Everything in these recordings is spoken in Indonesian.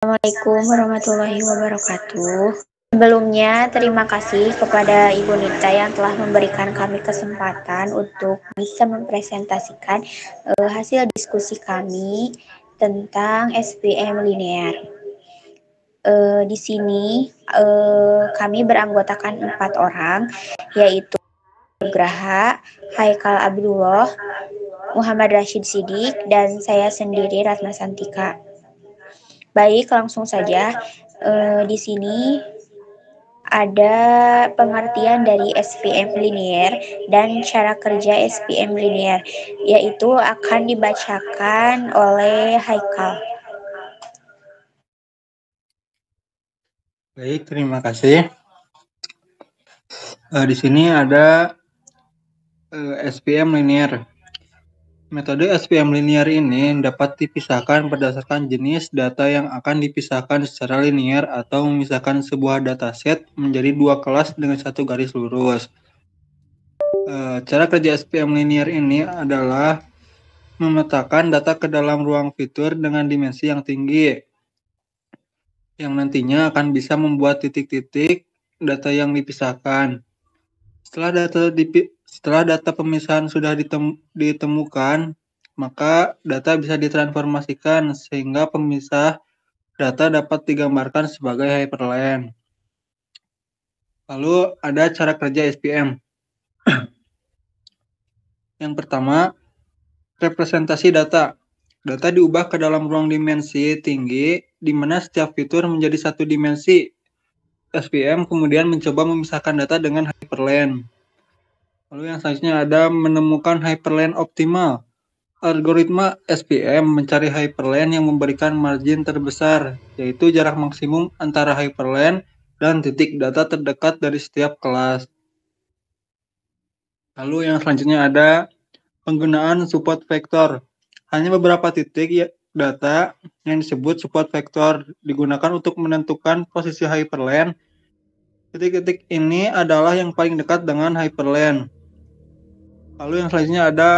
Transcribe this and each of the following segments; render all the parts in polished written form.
Assalamualaikum warahmatullahi wabarakatuh. Sebelumnya, terima kasih kepada Ibu Nita yang telah memberikan kami kesempatan untuk bisa mempresentasikan hasil diskusi kami tentang SPM linear. Di sini kami beranggotakan 4 orang, yaitu Graha, Haikal Abdullah, Muhammad Rashid Sidik, dan saya sendiri Ratna Santika. Baik, langsung saja. Di sini ada pengertian dari SPM linear dan cara kerja SPM linear, yaitu akan dibacakan oleh Haikal. Baik, terima kasih. Di sini ada SPM linear. Metode SPM linear ini dapat dipisahkan berdasarkan jenis data yang akan dipisahkan secara linear atau memisahkan sebuah dataset menjadi 2 kelas dengan 1 garis lurus. Cara kerja SPM linear ini adalah memetakan data ke dalam ruang fitur dengan dimensi yang tinggi, yang nantinya akan bisa membuat titik-titik data yang dipisahkan. Setelah data pemisahan sudah ditemukan, maka data bisa ditransformasikan sehingga pemisah data dapat digambarkan sebagai hyperlink. Lalu ada cara kerja SPM. Yang pertama, representasi data. Data diubah ke dalam ruang dimensi tinggi, di mana setiap fitur menjadi satu dimensi. SPM kemudian mencoba memisahkan data dengan hyperlink. Lalu yang selanjutnya ada menemukan hyperlink optimal. Algoritma SPM mencari hyperlink yang memberikan margin terbesar, yaitu jarak maksimum antara hyperlink dan titik data terdekat dari setiap kelas. Lalu yang selanjutnya ada penggunaan support vektor. Hanya beberapa titik data yang disebut support vektor digunakan untuk menentukan posisi hyperlink. Titik-titik ini adalah yang paling dekat dengan hyperlink. Lalu yang selanjutnya ada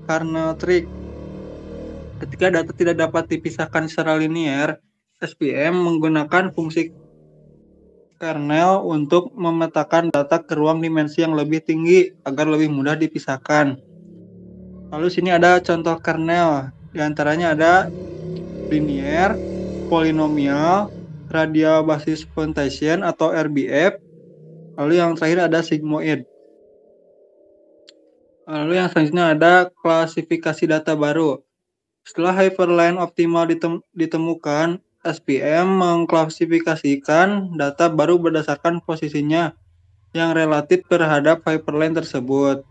kernel trick. Ketika data tidak dapat dipisahkan secara linear, SPM menggunakan fungsi kernel untuk memetakan data ke ruang dimensi yang lebih tinggi agar lebih mudah dipisahkan. Lalu sini ada contoh kernel, di antaranya ada linear, polinomial, radial basis pointation atau RBF. Lalu yang terakhir ada sigmoid. Lalu yang selanjutnya ada klasifikasi data baru. Setelah hyperlink optimal ditemukan, SPM mengklasifikasikan data baru berdasarkan posisinya yang relatif terhadap hyperlink tersebut.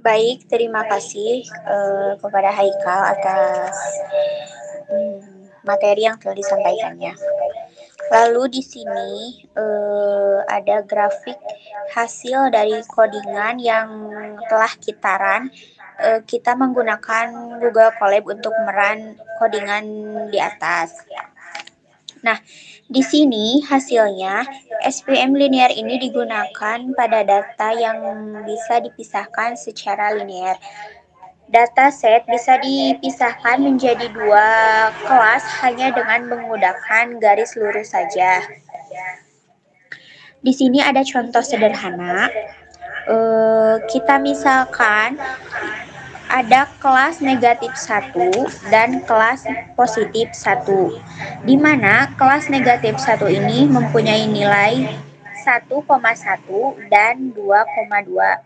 Baik, terima kasih kepada Haikal atas materi yang telah disampaikannya. Lalu di sini ada grafik hasil dari codingan yang telah kita run. Kita menggunakan Google Colab untuk meran codingan di atas. Nah, di sini hasilnya SPM linear ini digunakan pada data yang bisa dipisahkan secara linear. Dataset bisa dipisahkan menjadi 2 kelas hanya dengan menggunakan garis lurus saja. Di sini ada contoh sederhana. Kita misalkan ada kelas negatif 1 dan kelas positif 1, di mana kelas negatif 1 ini mempunyai nilai 1,1 dan 2,2.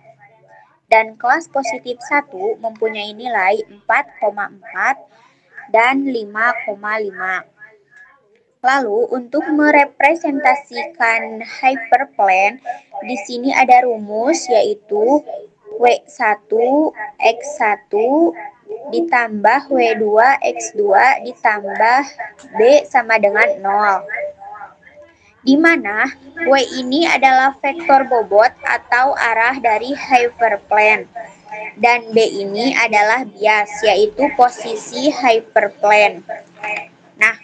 Dan kelas positif 1 mempunyai nilai 4,4 dan 5,5. Lalu untuk merepresentasikan hyperplane, di sini ada rumus yaitu W1 X1 ditambah W2 X2 ditambah B sama dengan 0. Di mana W ini adalah vektor bobot atau arah dari hyperplane. Dan B ini adalah bias, yaitu posisi hyperplane. Nah,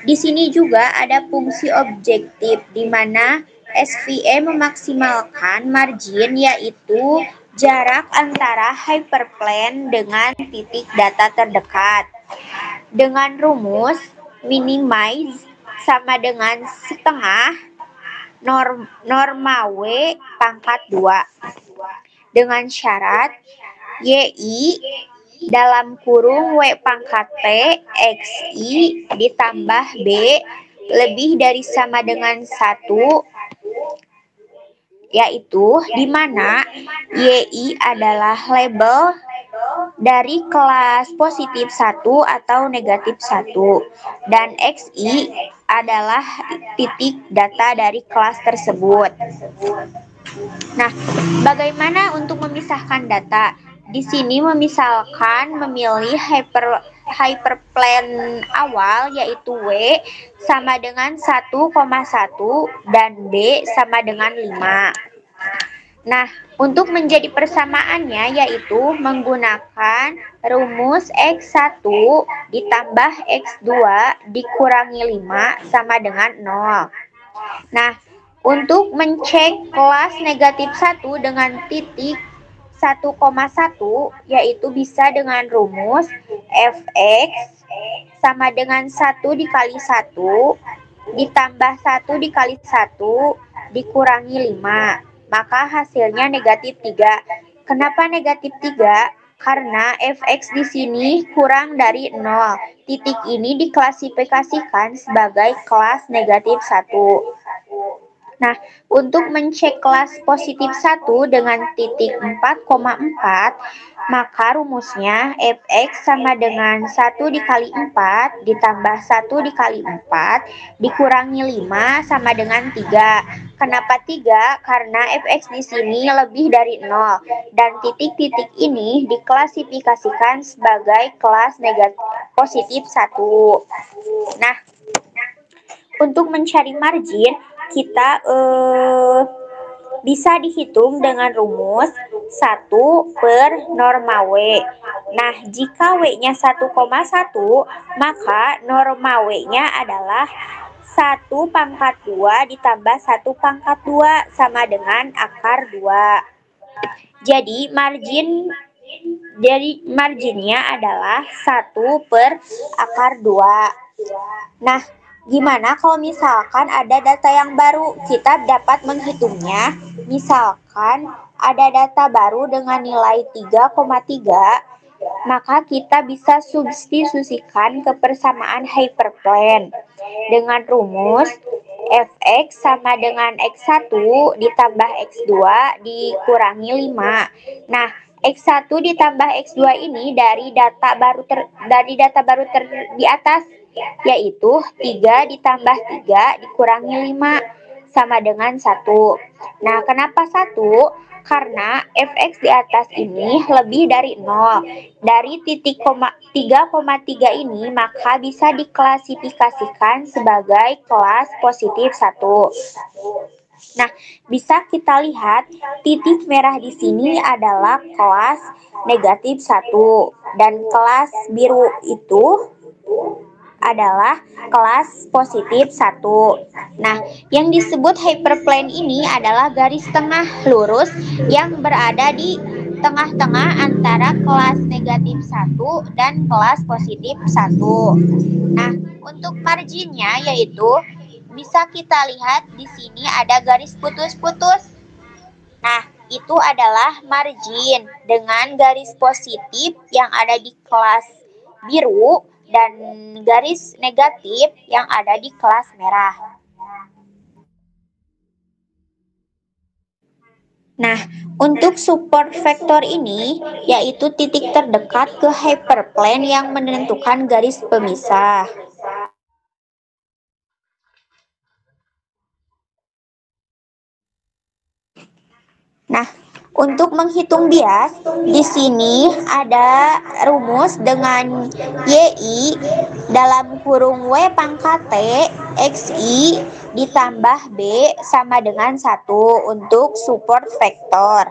di sini juga ada fungsi objektif di mana SVE memaksimalkan margin, yaitu jarak antara hyperplane dengan titik data terdekat. Dengan rumus minimize sama dengan setengah norma W pangkat 2. Dengan syarat YI dalam kurung W pangkat P XI ditambah B lebih dari sama dengan 1, yaitu di mana YI adalah label dari kelas positif 1 atau negatif 1 dan XI adalah titik data dari kelas tersebut. Nah, bagaimana untuk memisahkan data? Di sini misalkan memilih hyperplane awal yaitu W sama dengan 1,1 dan B sama dengan 5. Nah, untuk menjadi persamaannya yaitu menggunakan rumus X1 ditambah X2 dikurangi 5 sama dengan 0. Nah, untuk mencek kelas negatif 1 dengan titik 1,1 yaitu bisa dengan rumus Fx sama dengan 1 dikali 1 ditambah 1 dikali 1 dikurangi 5. Maka hasilnya negatif 3. Kenapa negatif 3? Karena Fx di sini kurang dari 0. Titik ini diklasifikasikan sebagai kelas negatif 1. Nah, untuk mencek kelas positif 1 dengan titik 4,4, maka rumusnya Fx sama dengan 1 dikali 4 ditambah 1 dikali 4 dikurangi 5 sama dengan 3. Kenapa 3? Karena Fx di sini lebih dari 0 dan titik-titik ini diklasifikasikan sebagai kelas negatif positif 1. Nah, untuk mencari margin kita bisa dihitung dengan rumus 1 per norma W. Nah, jika W-nya 1,1, maka norma W-nya adalah 1 pangkat 2 ditambah 1 pangkat 2 sama dengan akar 2. Jadi, marginnya adalah 1 per akar 2. Nah, gimana kalau misalkan ada data yang baru? Kita dapat menghitungnya. Misalkan ada data baru dengan nilai 3,3, maka kita bisa substitusikan ke persamaan hyperplane dengan rumus Fx sama dengan X1 ditambah X2 dikurangi 5. Nah, X1 ditambah X2 ini dari data baru di atas, yaitu 3 ditambah 3 dikurangi 5 sama dengan 1. Nah, kenapa 1? Karena Fx di atas ini lebih dari 0. Dari titik 3,3 ini maka bisa diklasifikasikan sebagai kelas positif 1. Nah, bisa kita lihat titik merah di sini adalah kelas negatif 1 dan kelas biru itu adalah kelas positif 1. Nah, yang disebut hyperplane ini adalah garis tengah lurus yang berada di tengah-tengah antara kelas negatif 1 dan kelas positif 1. Nah, untuk marginnya yaitu bisa kita lihat di sini ada garis putus-putus. Nah, itu adalah margin dengan garis positif yang ada di kelas biru dan garis negatif yang ada di kelas merah. Nah, untuk support vektor ini yaitu titik terdekat ke hyperplane yang menentukan garis pemisah. Nah, untuk menghitung bias, di sini ada rumus dengan YI dalam kurung W pangkat T XI ditambah B sama dengan 1 untuk support vektor.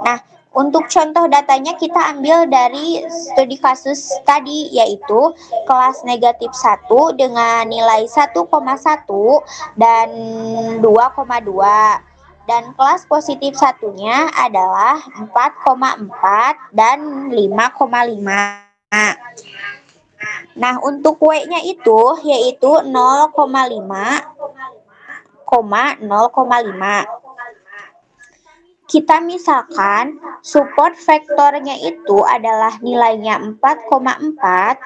Nah, Untuk contoh datanya kita ambil dari studi kasus tadi, yaitu kelas negatif 1 dengan nilai 1,1 dan 2,2, dan kelas positif satunya adalah 4,4 dan 5,5. Nah, untuk W-nya itu yaitu 0,5, 0,5. Kita misalkan support vektornya itu adalah nilainya 4,4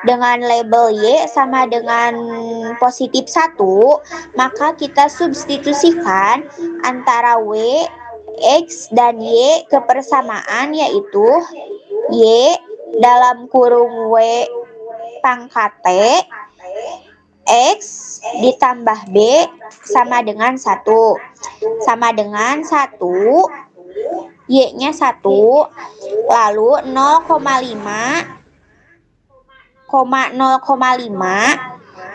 dengan label Y sama dengan positif 1, maka kita substitusikan antara W, X, dan Y ke persamaan, yaitu Y dalam kurung W pangkat T, X ditambah B sama dengan 1. Sama dengan 1, Y-nya 1, lalu 0,5, 0,5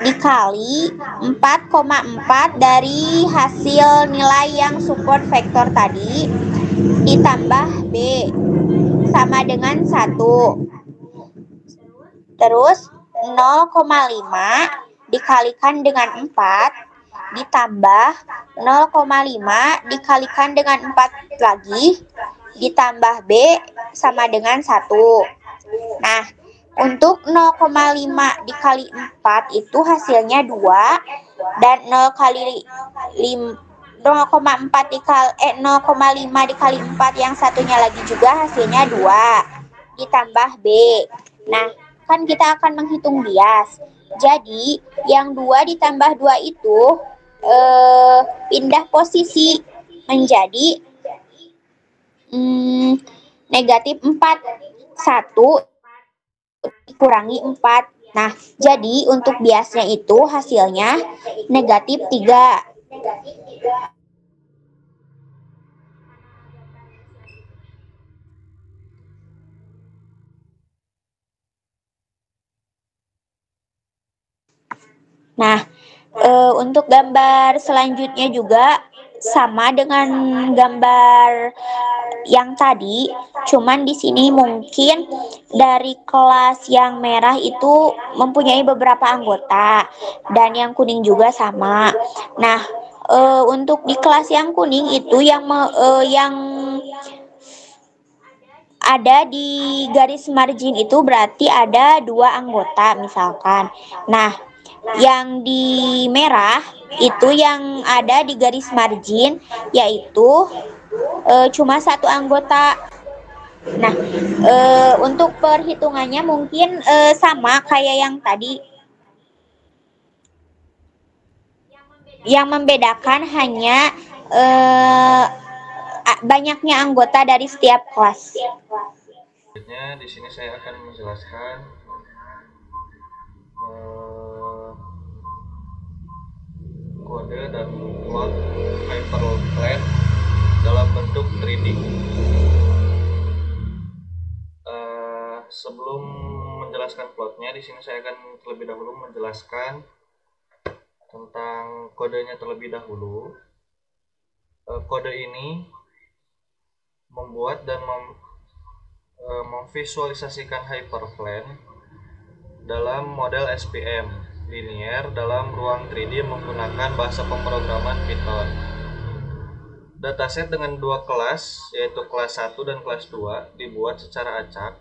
dikali 4,4 dari hasil nilai yang support vektor tadi ditambah B sama dengan 1. Terus 0,5 dikalikan dengan 4 ditambah 0,5 dikalikan dengan 4 lagi ditambah B sama dengan 1. Nah, untuk 0,5 dikali 4 itu hasilnya 2, dan 0,4 dikali 0,5 dikali 4 yang satunya lagi juga hasilnya 2 ditambah B. Nah, kan kita akan menghitung bias. Jadi, yang 2 ditambah 2 itu pindah posisi menjadi negatif 4. 1 dikurangi 4. Nah, jadi untuk biasnya itu hasilnya negatif 3. Nah, untuk gambar selanjutnya juga sama dengan gambar yang tadi, cuman di sini mungkin dari kelas yang merah itu mempunyai beberapa anggota dan yang kuning juga sama. Nah, untuk di kelas yang kuning itu yang ada di garis margin itu berarti ada 2 anggota misalkan. Nah, yang di merah itu yang ada di garis margin yaitu cuma 1 anggota. Nah, untuk perhitungannya mungkin sama kayak yang tadi. Yang membedakan hanya banyaknya anggota dari setiap kelas. Selanjutnya di sini saya akan menjelaskan kode dan plot hyperplane dalam bentuk 3D. Sebelum menjelaskan plotnya, di sini saya akan terlebih dahulu menjelaskan tentang kodenya terlebih dahulu. Kode ini membuat dan memvisualisasikan hyperplane dalam model SPM linear dalam ruang 3D menggunakan bahasa pemrograman Python. Dataset dengan 2 kelas, yaitu kelas 1 dan kelas 2, dibuat secara acak.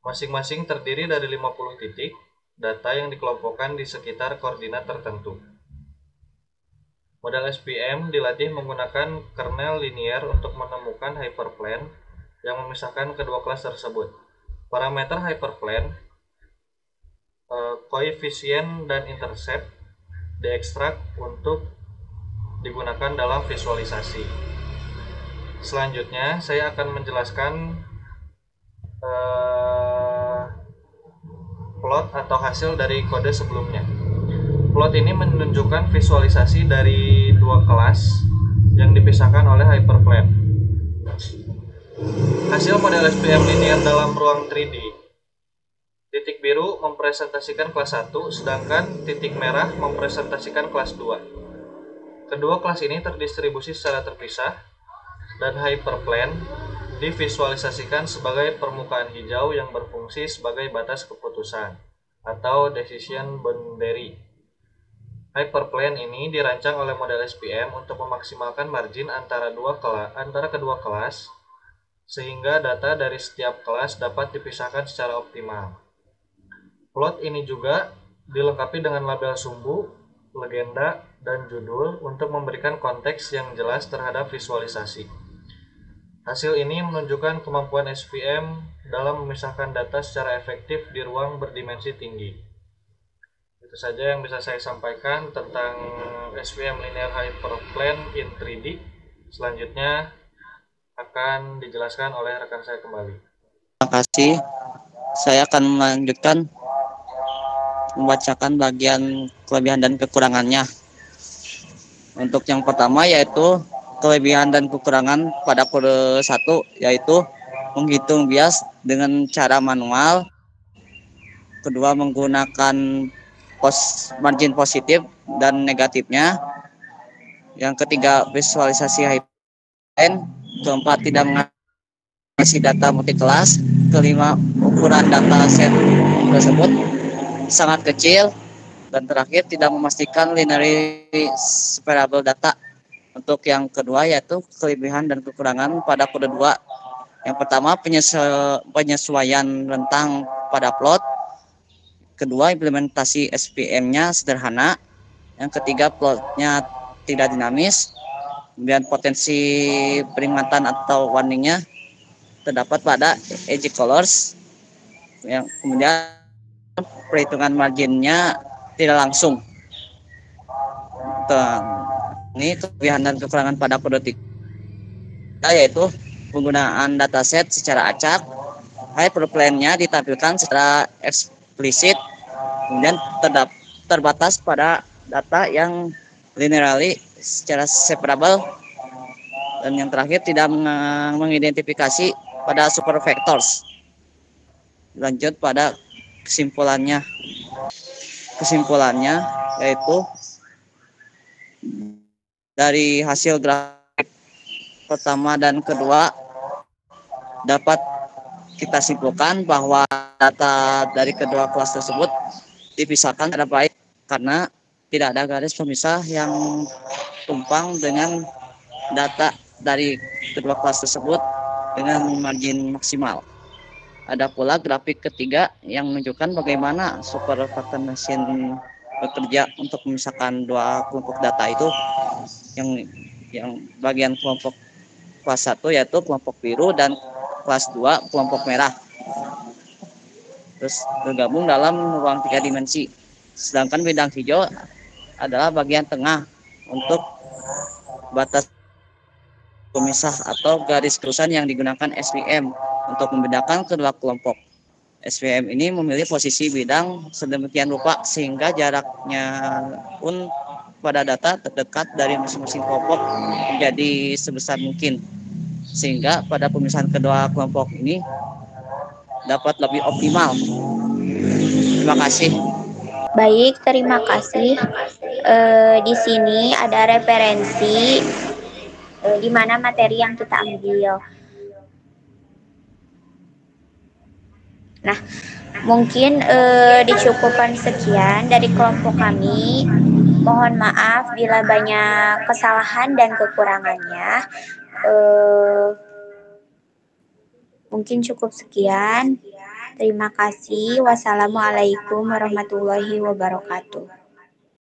Masing-masing terdiri dari 50 titik data yang dikelompokkan di sekitar koordinat tertentu. Model SPM dilatih menggunakan kernel linear untuk menemukan hyperplane yang memisahkan kedua kelas tersebut. Parameter hyperplane, koefisien dan intercept diekstrak untuk digunakan dalam visualisasi. Selanjutnya saya akan menjelaskan plot atau hasil dari kode sebelumnya. Plot ini menunjukkan visualisasi dari 2 kelas yang dipisahkan oleh hyperplane. Hasil model SPM linear dalam ruang 3D. Titik biru mempresentasikan kelas 1, sedangkan titik merah mempresentasikan kelas 2. Kedua kelas ini terdistribusi secara terpisah, dan hyperplane divisualisasikan sebagai permukaan hijau yang berfungsi sebagai batas keputusan atau decision boundary. Hyperplane ini dirancang oleh model SPM untuk memaksimalkan margin antara kedua kelas sehingga data dari setiap kelas dapat dipisahkan secara optimal. Plot ini juga dilengkapi dengan label sumbu, legenda, dan judul untuk memberikan konteks yang jelas terhadap visualisasi. Hasil ini menunjukkan kemampuan SPM dalam memisahkan data secara efektif di ruang berdimensi tinggi. Itu saja yang bisa saya sampaikan tentang SPM Linear Hyperplane in 3D. Selanjutnya akan dijelaskan oleh rekan saya kembali. Terima kasih. Saya akan melanjutkan membacakan bagian kelebihan dan kekurangannya. Untuk yang pertama yaitu kelebihan dan kekurangan pada kode 1, yaitu menghitung bias dengan cara manual. Kedua, menggunakan margin positif dan negatifnya. Yang ketiga, visualisasi hyperplane. Keempat, tidak mengisi data multi kelas. Kelima, ukuran data set tersebut sangat kecil. Dan terakhir, tidak memastikan linearly separable data. Untuk yang kedua yaitu kelebihan dan kekurangan pada kode 2. Yang pertama, penyesuaian rentang pada plot. Kedua, implementasi SPM-nya sederhana. Yang ketiga, plotnya tidak dinamis. Kemudian potensi peringatan atau warningnya terdapat pada edge colors. Yang kemudian perhitungan marginnya tidak langsung. Ini kelebihan dan kekurangan pada kode 3, yaitu penggunaan dataset secara acak, hyperplane-nya ditampilkan secara eksplisit, kemudian terbatas pada data yang linearly secara separable, dan yang terakhir tidak mengidentifikasi pada super vectors. Lanjut pada kesimpulannya. Kesimpulannya yaitu dari hasil grafik pertama dan kedua dapat kita simpulkan bahwa data dari kedua kelas tersebut dipisahkan secara baik karena tidak ada garis pemisah yang tumpang dengan data dari kedua kelas tersebut dengan margin maksimal. Ada pula grafik ketiga yang menunjukkan bagaimana super factor machine bekerja untuk memisahkan dua kelompok data itu, yang bagian kelompok kelas 1 yaitu kelompok biru dan kelas 2 kelompok merah. Terus bergabung dalam ruang 3 dimensi. Sedangkan bidang hijau adalah bagian tengah untuk batas pemisah atau garis terusan yang digunakan SPM untuk membedakan kedua kelompok. SPM ini memilih posisi bidang sedemikian rupa sehingga jaraknya pun pada data terdekat dari masing-masing kelompok menjadi sebesar mungkin, sehingga pada pemisahan kedua kelompok ini dapat lebih optimal. Terima kasih. Baik, terima kasih. Di sini ada referensi di mana materi yang kita ambil. Nah, mungkin dicukupkan sekian dari kelompok kami. Mohon maaf bila banyak kesalahan dan kekurangannya. Mungkin cukup sekian. Terima kasih. Wassalamualaikum warahmatullahi wabarakatuh.